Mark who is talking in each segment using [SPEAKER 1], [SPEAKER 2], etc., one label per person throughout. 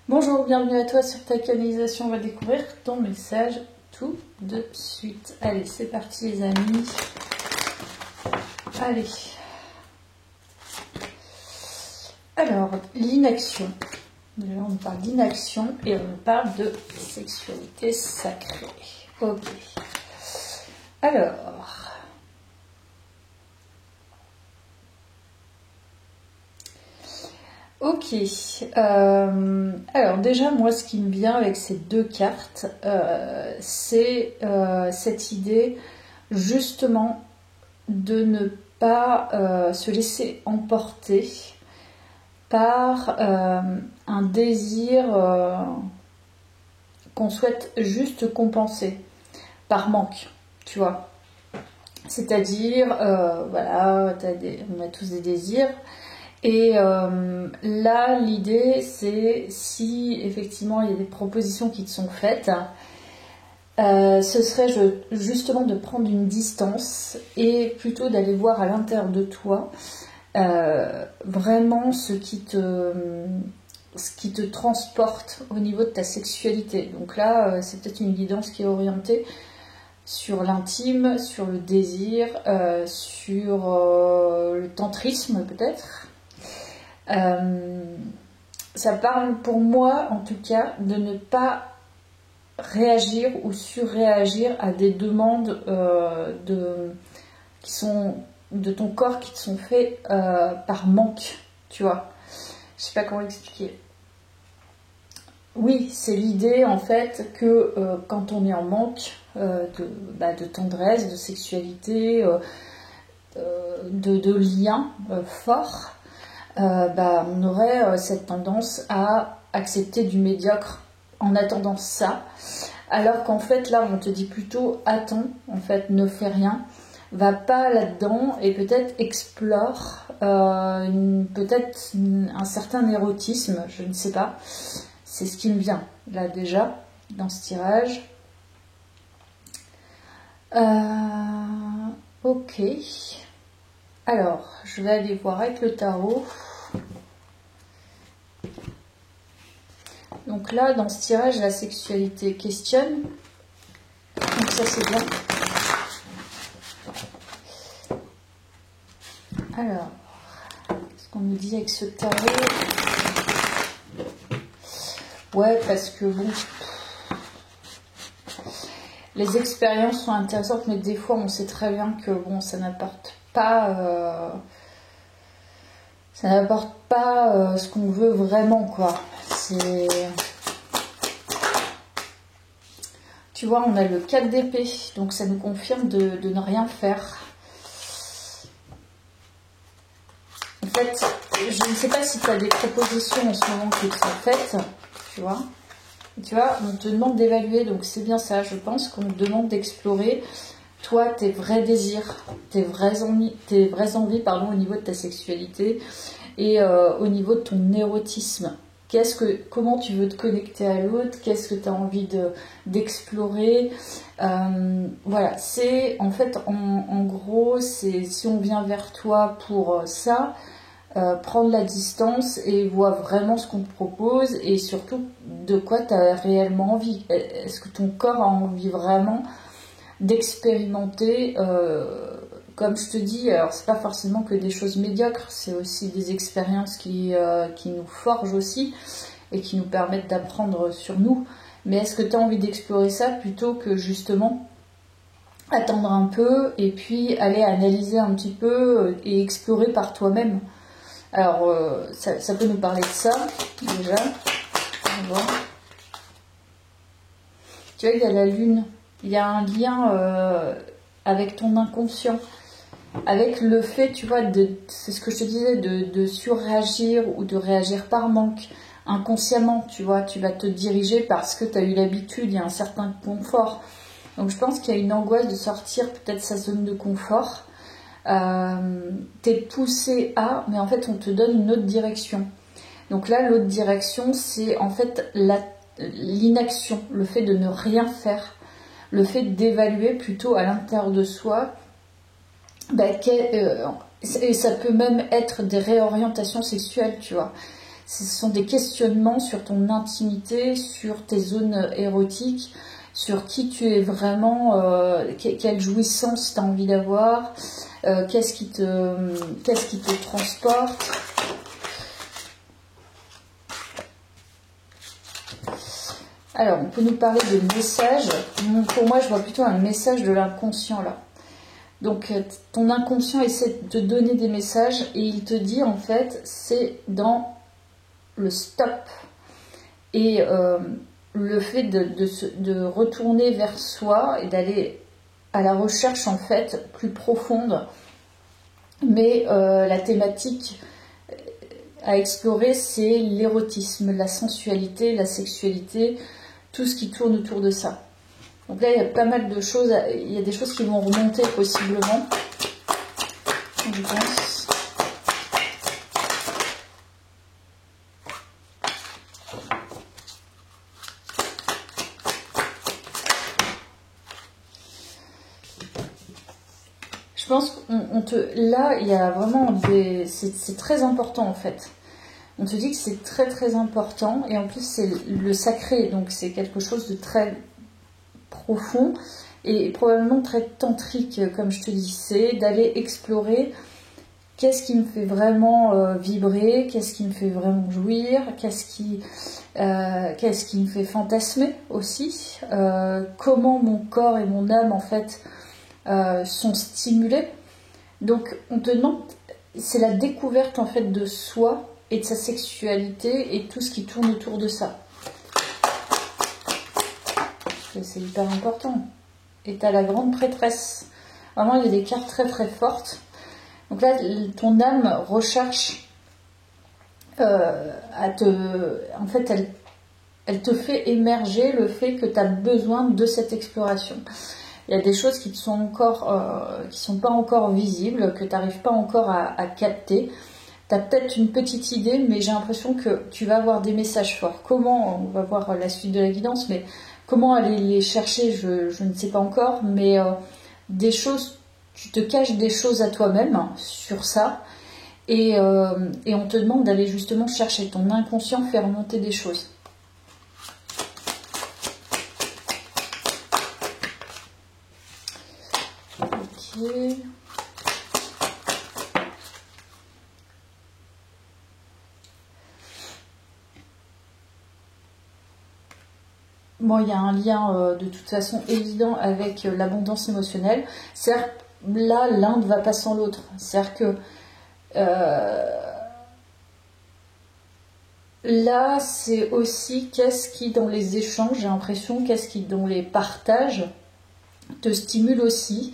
[SPEAKER 1] Bonjour, bienvenue à toi sur ta canalisation. On va découvrir ton message tout de suite. Allez, c'est parti les amis. Allez. Alors, l'inaction. Déjà, on parle d'inaction et on parle de sexualité sacrée. Ok. Alors... Ok, alors déjà moi ce qui me vient avec ces deux cartes, c'est cette idée justement de ne pas se laisser emporter par un désir qu'on souhaite juste compenser par manque, tu vois. C'est-à-dire, voilà, on a tous des désirs. Et là, l'idée, c'est si effectivement il y a des propositions qui te sont faites, ce serait justement de prendre une distance et plutôt d'aller voir à l'intérieur de toi vraiment ce qui te transporte au niveau de ta sexualité. Donc là, c'est peut-être une guidance qui est orientée sur l'intime, sur le désir, sur le tantrisme peut-être. Ça parle pour moi en tout cas de ne pas réagir ou surréagir à des demandes qui sont de ton corps qui te sont faites par manque, tu vois. Je sais pas comment expliquer. Oui, c'est l'idée en fait que quand on est en manque de tendresse, de sexualité, de liens forts, on aurait cette tendance à accepter du médiocre en attendant ça, alors qu'en fait là on te dit plutôt attends, en fait ne fais rien, va pas là-dedans et peut-être explore peut-être un certain érotisme, je ne sais pas, c'est ce qui me vient là déjà dans ce tirage. Ok, alors je vais aller voir avec le tarot. Donc là, dans ce tirage, la sexualité questionne. Donc ça, c'est bien. Alors, qu'est-ce qu'on nous dit avec ce tarot? Ouais, parce que bon... Les expériences sont intéressantes, mais des fois, on sait très bien que bon, ça n'apporte pas... ce qu'on veut vraiment, quoi. C'est... Tu vois, on a le 4 d'épée, donc ça nous confirme de ne rien faire. En fait, je ne sais pas si tu as des propositions en ce moment qui te sont faites, tu vois. Tu vois, on te demande d'évaluer, donc c'est bien ça, je pense qu'on te demande d'explorer, toi, tes vrais désirs, tes vraies envies, au niveau de ta sexualité et au niveau de ton érotisme. Comment tu veux te connecter à l'autre, qu'est-ce que tu as envie d'explorer, voilà, c'est en fait en gros, c'est si on vient vers toi pour ça, prendre la distance et voir vraiment ce qu'on te propose et surtout de quoi tu as réellement envie. Est-ce que ton corps a envie vraiment d'expérimenter, comme je te dis, alors c'est pas forcément que des choses médiocres, c'est aussi des expériences qui nous forgent aussi et qui nous permettent d'apprendre sur nous. Mais est-ce que tu as envie d'explorer ça plutôt que justement attendre un peu et puis aller analyser un petit peu et explorer par toi-même? Alors, ça peut nous parler de ça, déjà. On va voir. Tu vois, il y a la lune. Il y a un lien avec ton inconscient. Avec le fait, tu vois, c'est ce que je te disais, de surréagir ou de réagir par manque. Inconsciemment, tu vois, tu vas te diriger parce que tu as eu l'habitude, il y a un certain confort. Donc, je pense qu'il y a une angoisse de sortir peut-être sa zone de confort. T'es poussé à, mais en fait on te donne une autre direction. Donc là l'autre direction c'est en fait l'inaction, le fait de ne rien faire, le fait d'évaluer plutôt à l'intérieur de soi, et ça peut même être des réorientations sexuelles, tu vois. Ce sont des questionnements sur ton intimité, sur tes zones érotiques, sur qui tu es vraiment, quelle jouissance tu as envie d'avoir, qu'est-ce qui te transporte. Alors, on peut nous parler de messages. Pour moi, je vois plutôt un message de l'inconscient là. Donc, ton inconscient essaie de te donner des messages et il te dit, en fait, c'est dans le stop. Et le fait de retourner vers soi et d'aller à la recherche, en fait, plus profonde. Mais la thématique à explorer, c'est l'érotisme, la sensualité, la sexualité, tout ce qui tourne autour de ça. Donc là, il y a pas mal de choses, il y a des choses qui vont remonter possiblement, je pense. Je pense là, il y a vraiment c'est très important en fait. On te dit que c'est très très important et en plus c'est le sacré, donc c'est quelque chose de très profond et probablement très tantrique, comme je te dis. C'est d'aller explorer qu'est-ce qui me fait vraiment vibrer, qu'est-ce qui me fait vraiment jouir, qu'est-ce qui me fait fantasmer aussi, comment mon corps et mon âme en fait sont stimulés. Donc on te demande, c'est la découverte en fait de soi et de sa sexualité et tout ce qui tourne autour de ça. C'est hyper important. Et tu as la grande prêtresse. Vraiment, il y a des cartes très très fortes. Donc là, ton âme recherche en fait, elle te fait émerger le fait que tu as besoin de cette exploration. Il y a des choses qui sont pas encore visibles, que tu n'arrives pas encore à capter. Tu as peut-être une petite idée, mais j'ai l'impression que tu vas avoir des messages forts. Comment, on va voir la suite de la guidance, mais comment aller les chercher, je ne sais pas encore. Mais des choses, tu te caches des choses à toi-même sur ça. Et on te demande d'aller justement chercher ton inconscient, faire remonter des choses. Ok. Bon, il y a un lien de toute façon évident avec l'abondance émotionnelle. C'est-à-dire là, l'un ne va pas sans l'autre. C'est-à-dire que là, c'est aussi qu'est-ce qui, dans les échanges, j'ai l'impression, qu'est-ce qui, dans les partages, te stimule aussi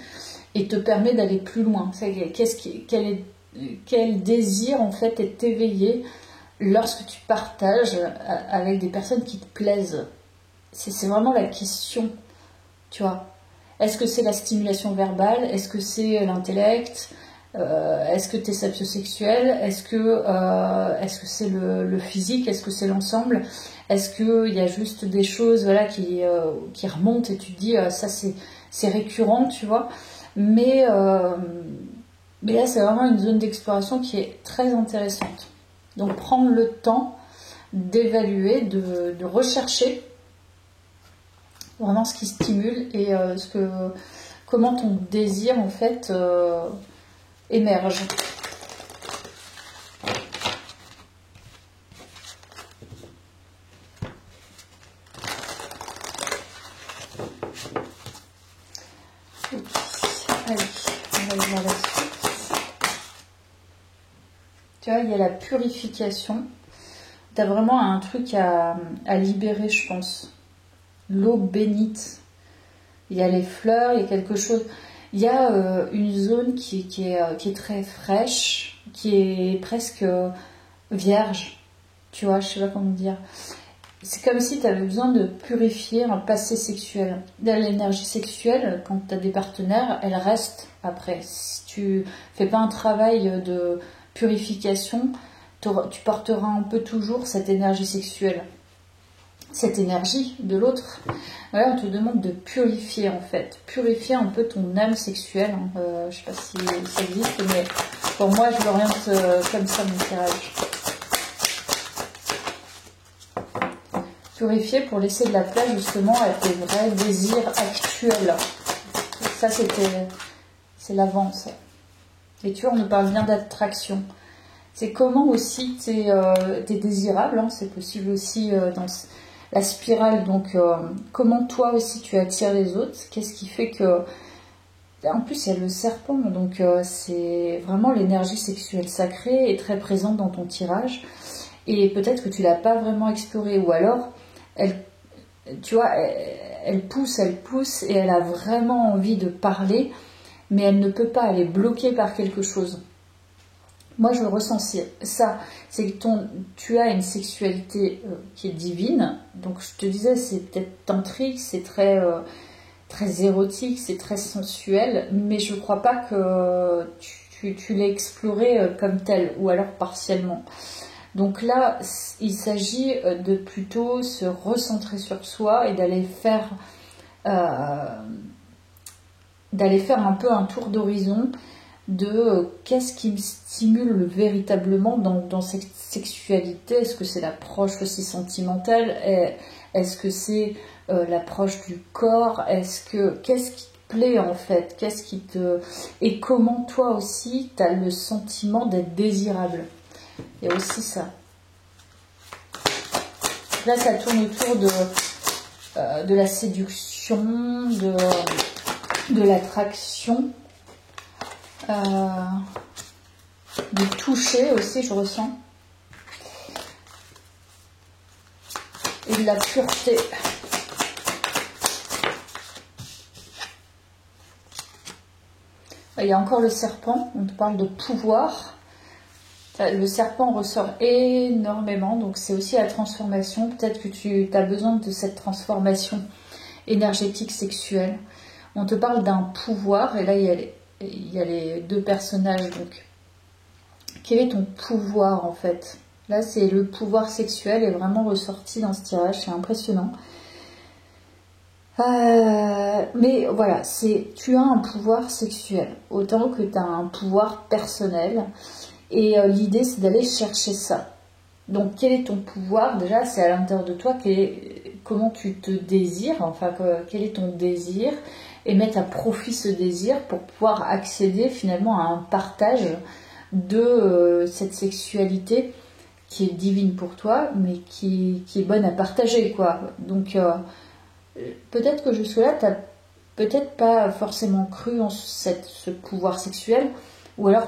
[SPEAKER 1] et te permet d'aller plus loin. Quel désir, en fait, est éveillé lorsque tu partages avec des personnes qui te plaisent. C'est vraiment la question, tu vois. Est-ce que c'est la stimulation verbale? Est-ce que c'est l'intellect? Est-ce que tu es sapiosexuel? Est-ce que c'est le physique? Est-ce que c'est l'ensemble? Est-ce qu'il y a juste des choses voilà, qui remontent et tu te dis ça c'est récurrent, tu vois. Mais là, c'est vraiment une zone d'exploration qui est très intéressante. Donc, prendre le temps d'évaluer, de rechercher vraiment ce qui stimule et comment ton désir en fait émerge. Allez, on va aller voir la suite. Tu vois, il y a la purification. Tu as vraiment un truc à libérer, je pense. L'eau bénite. Il y a les fleurs, il y a quelque chose. Il y a une zone qui est très fraîche, qui est presque vierge. Tu vois, je sais pas comment dire. C'est comme si tu avais besoin de purifier un passé sexuel. L'énergie sexuelle, quand tu as des partenaires, elle reste après. Si tu fais pas un travail de purification, tu porteras un peu toujours cette énergie sexuelle. Cette énergie de l'autre. Voilà, on te demande de purifier en fait. Purifier un peu ton âme sexuelle. Je sais pas si ça existe, mais pour moi, je l'oriente comme ça, mon tirage. Purifier pour laisser de la place justement à tes vrais désirs actuels. Ça, c'est l'avance. Et tu vois, on nous parle bien d'attraction. C'est comment aussi t'es désirable, hein, c'est possible aussi dans la spirale. Donc, comment toi aussi tu attires les autres. Qu'est-ce qui fait que... En plus, il y a le serpent, donc c'est vraiment l'énergie sexuelle sacrée est très présente dans ton tirage. Et peut-être que tu l'as pas vraiment explorée, ou alors, tu vois, elle pousse, et elle a vraiment envie de parler, mais elle ne peut pas, elle est bloquée par quelque chose. Moi, je ressens ça, c'est que tu as une sexualité qui est divine, donc je te disais, c'est peut-être tantrique, c'est très érotique, c'est très sensuel, mais je ne crois pas que tu l'aies exploré comme tel, ou alors partiellement. Donc là, il s'agit de plutôt se recentrer sur soi et d'aller faire un peu un tour d'horizon de qu'est-ce qui me stimule véritablement dans cette sexualité. Est-ce que c'est l'approche aussi sentimentale? Est-ce que c'est l'approche du corps? Qu'est-ce qui te plaît en fait? Et comment toi aussi tu as le sentiment d'être désirable? Il y a aussi ça. Là, ça tourne autour de la séduction, de l'attraction, du toucher aussi, je ressens. Et de la pureté. Il y a encore le serpent, on te parle de pouvoir. Le serpent ressort énormément, donc c'est aussi la transformation. Peut-être que tu as besoin de cette transformation énergétique, sexuelle. On te parle d'un pouvoir, et là il y a les deux personnages. Donc, quel est ton pouvoir en fait? Là, c'est le pouvoir sexuel est vraiment ressorti dans ce tirage, c'est impressionnant. Mais voilà, tu as un pouvoir sexuel, autant que tu as un pouvoir personnel. Et l'idée, c'est d'aller chercher ça. Donc, quel est ton pouvoir? Déjà, c'est à l'intérieur de toi. Comment tu te désires? Enfin, quel est ton désir? Et mettre à profit ce désir pour pouvoir accéder finalement à un partage de cette sexualité qui est divine pour toi, mais qui est bonne à partager, quoi. Donc, peut-être que jusque-là, tu n'as peut-être pas forcément cru en ce pouvoir sexuel, ou alors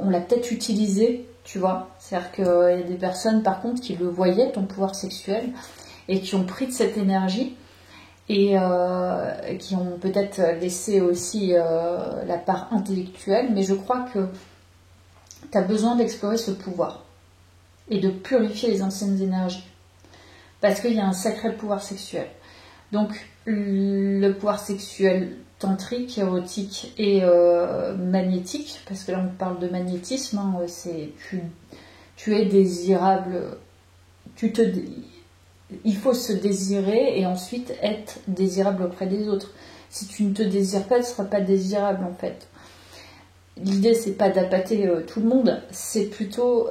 [SPEAKER 1] on l'a peut-être utilisé, tu vois. C'est-à-dire qu'il y a des personnes, par contre, qui le voyaient, ton pouvoir sexuel, et qui ont pris de cette énergie, et qui ont peut-être laissé aussi la part intellectuelle, mais je crois que tu as besoin d'explorer ce pouvoir, et de purifier les anciennes énergies, parce qu'il y a un sacré pouvoir sexuel. Donc, le pouvoir sexuel tantrique, érotique et magnétique, parce que là on parle de magnétisme, hein, tu es désirable, il faut se désirer et ensuite être désirable auprès des autres. Si tu ne te désires pas, tu ne seras pas désirable en fait. L'idée, c'est pas d'appâter tout le monde, c'est plutôt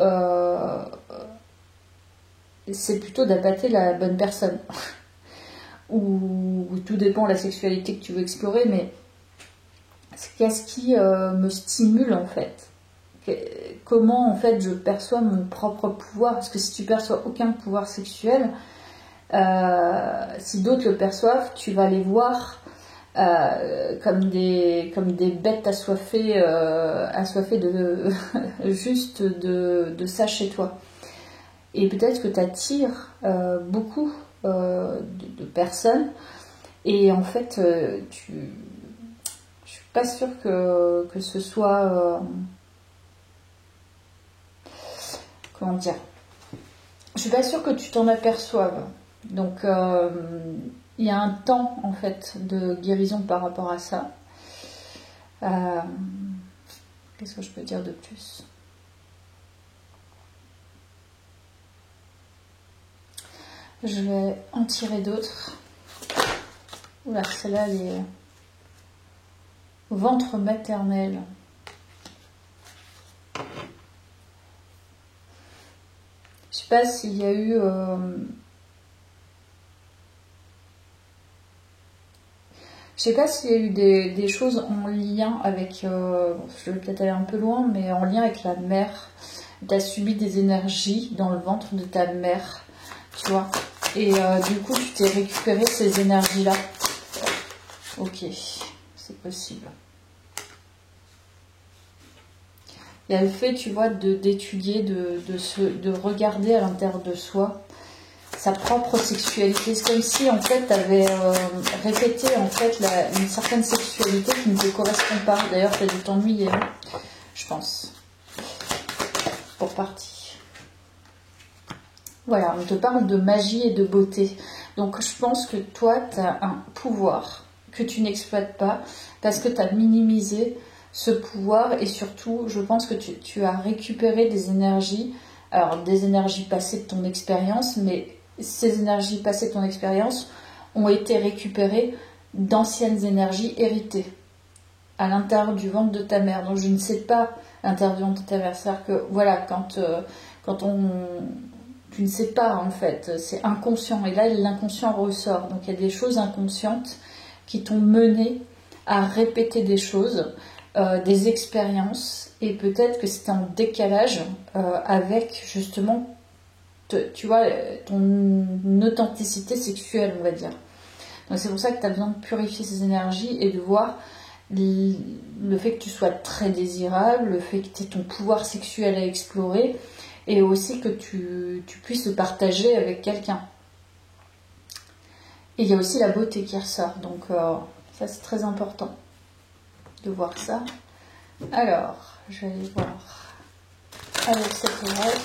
[SPEAKER 1] d'appâter la bonne personne. ou tout dépend de la sexualité que tu veux explorer, mais qu'est-ce qui me stimule en fait? Comment en fait je perçois mon propre pouvoir? Parce que si tu perçois aucun pouvoir sexuel, si d'autres le perçoivent, tu vas les voir comme des bêtes assoiffées de juste de ça chez toi. Et peut-être que tu attires beaucoup de personnes, et en fait je suis pas sûre que ce soit comment dire, je suis pas sûre que tu t'en aperçoives. Donc il y a un temps en fait de guérison par rapport à ça. Qu'est-ce que je peux dire de plus? Je vais en tirer d'autres. Oula, celle-là, elle est ventre maternel. Je sais pas s'il y a eu Je sais pas s'il y a eu des choses en lien avec, je vais peut-être aller un peu loin, mais en lien avec la mère. Tu as subi des énergies dans le ventre de ta mère, tu vois. Et du coup, tu t'es récupéré ces énergies-là. Ok, c'est possible. Il y a le fait, tu vois, d'étudier, de regarder à l'intérieur de soi sa propre sexualité. C'est comme si, en fait, tu avais répété, en fait, une certaine sexualité qui ne te correspond pas. D'ailleurs, tu as dû t'ennuyer, hein, je pense, pour partie. Voilà, on te parle de magie et de beauté. Donc, je pense que toi, tu as un pouvoir que tu n'exploites pas parce que tu as minimisé ce pouvoir et surtout, je pense que tu as récupéré des énergies, alors des énergies passées de ton expérience, mais ces énergies passées de ton expérience ont été récupérées d'anciennes énergies héritées à l'intérieur du ventre de ta mère. Donc je ne sais pas l'intérieur du ventre de ta mère. C'est-à-dire que voilà, quand tu ne sais pas en fait, c'est inconscient. Et là, l'inconscient ressort. Donc il y a des choses inconscientes qui t'ont mené à répéter des choses, des expériences. Et peut-être que c'était en décalage avec justement tu vois, ton authenticité sexuelle, on va dire. Donc c'est pour ça que tu as besoin de purifier ces énergies et de voir le fait que tu sois très désirable, le fait que tu aies ton pouvoir sexuel à explorer et aussi que tu puisses le partager avec quelqu'un. Et il y a aussi la beauté qui ressort, donc ça c'est très important de voir ça. Alors, je vais aller voir avec cette oreille.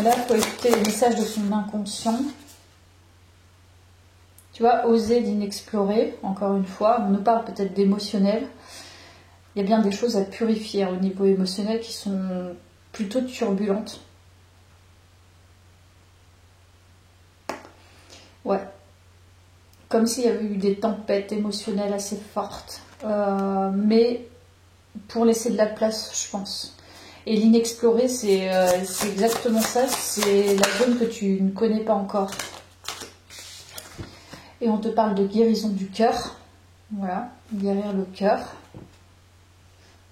[SPEAKER 1] Là, il faut écouter les messages de son inconscient. Tu vois, oser d'inexplorer, encore une fois. On nous parle peut-être d'émotionnel. Il y a bien des choses à purifier au niveau émotionnel qui sont plutôt turbulentes. Ouais. Comme s'il y avait eu des tempêtes émotionnelles assez fortes. Mais pour laisser de la place, je pense. Et l'inexploré, c'est exactement ça. C'est la zone que tu ne connais pas encore. Et on te parle de guérison du cœur. Voilà, guérir le cœur.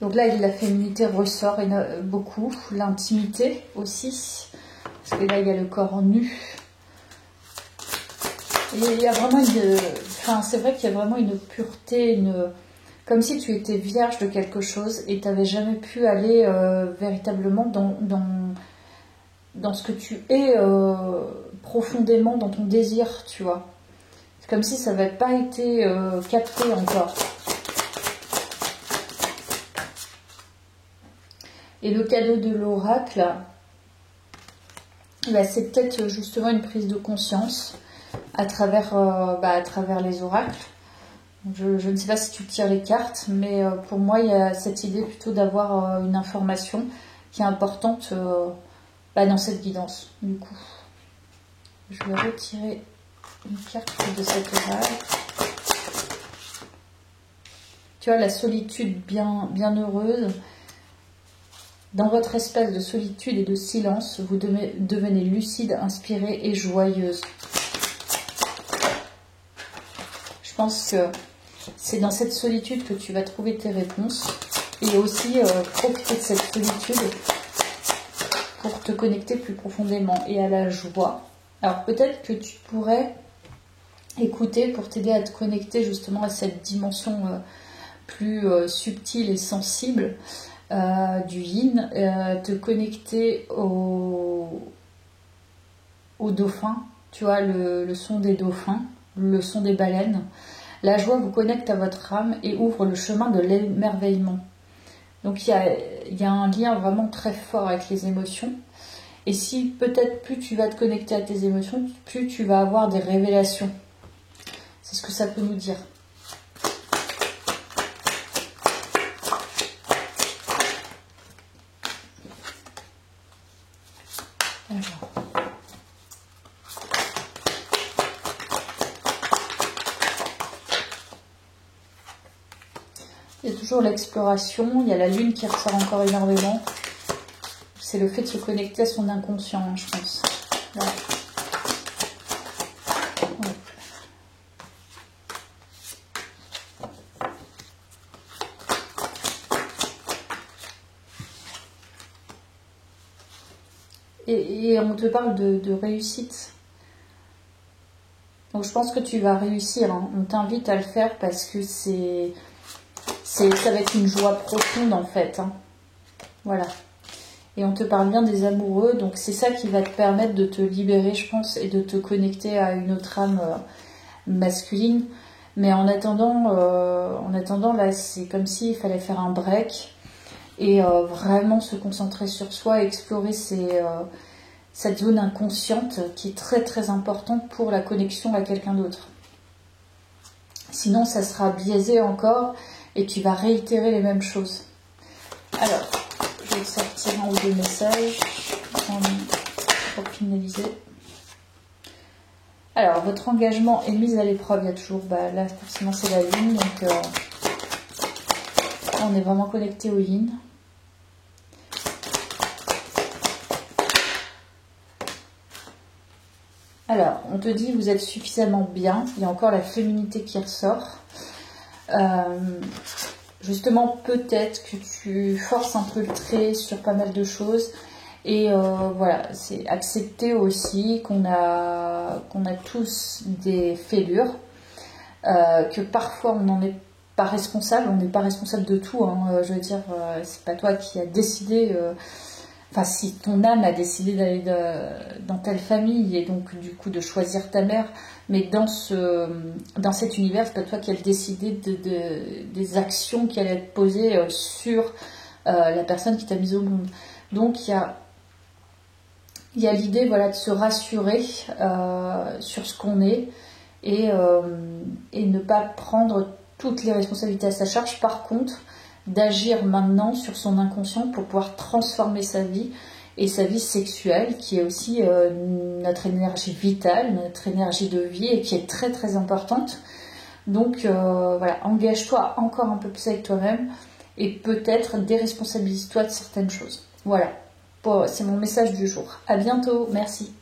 [SPEAKER 1] Donc là, la féminité ressort beaucoup. L'intimité aussi. Parce que là, il y a le corps nu. Et il y a vraiment une... Enfin, c'est vrai qu'il y a vraiment une pureté, comme si tu étais vierge de quelque chose et tu n'avais jamais pu aller véritablement dans ce que tu es profondément dans ton désir, tu vois. C'est comme si ça n'avait pas été capté encore. Et le cadeau de l'oracle, bah, c'est peut-être justement une prise de conscience à travers les oracles. Je ne sais pas si tu tires les cartes, mais pour moi, il y a cette idée plutôt d'avoir une information qui est importante dans cette guidance. Du coup, je vais retirer une carte de cet oracle. Tu vois, la solitude bien heureuse. Dans votre espace de solitude et de silence, vous devenez lucide, inspirée et joyeuse. Je pense que c'est dans cette solitude que tu vas trouver tes réponses et aussi profiter de cette solitude pour te connecter plus profondément et à la joie. Alors peut-être que tu pourrais écouter pour t'aider à te connecter justement à cette dimension plus subtile et sensible du yin, te connecter au dauphin, tu vois, le son des dauphins, le son des baleines. La joie vous connecte à votre âme et ouvre le chemin de l'émerveillement. Donc il y a un lien vraiment très fort avec les émotions. Et si peut-être plus tu vas te connecter à tes émotions, plus tu vas avoir des révélations. C'est ce que ça peut nous dire. Il y a toujours l'exploration, il y a la lune qui ressort encore énormément. C'est le fait de se connecter à son inconscient, je pense. Voilà. Et on te parle de réussite. Donc je pense que tu vas réussir, hein. On t'invite à le faire parce que ça va être une joie profonde en fait, hein. Voilà. Et on te parle bien des amoureux, donc c'est ça qui va te permettre de te libérer, je pense, et de te connecter à une autre âme masculine. Mais en attendant, là, c'est comme s'il fallait faire un break et vraiment se concentrer sur soi, explorer cette zone inconsciente qui est très très importante pour la connexion à quelqu'un d'autre. Sinon, ça sera biaisé encore et tu vas réitérer les mêmes choses. Alors, je vais sortir un ou deux messages pour finaliser. Alors, votre engagement est mis à l'épreuve. Il y a toujours, là, forcément, c'est la Lune. Donc, on est vraiment connecté au Yin. Alors, on te dit, vous êtes suffisamment bien. Il y a encore la féminité qui ressort. Justement, peut-être que tu forces un peu le trait sur pas mal de choses. Et voilà, c'est accepter aussi qu'on a tous des fêlures, que parfois on n'en est pas responsable, on n'est pas responsable de tout, hein. Je veux dire, c'est pas toi qui as décidé, enfin si ton âme a décidé d'aller dans telle famille et donc du coup de choisir ta mère, mais dans cet univers, c'est pas toi qui as décidé des actions qui allaient être posées sur la personne qui t'a mise au monde. Donc il y a l'idée, voilà, de se rassurer sur ce qu'on est et ne pas prendre toutes les responsabilités à sa charge. Par contre, d'agir maintenant sur son inconscient pour pouvoir transformer sa vie et sa vie sexuelle, qui est aussi notre énergie vitale, notre énergie de vie et qui est très très importante. Donc voilà, engage-toi encore un peu plus avec toi-même et peut-être déresponsabilise-toi de certaines choses. Voilà. Bon, c'est mon message du jour. À bientôt, merci.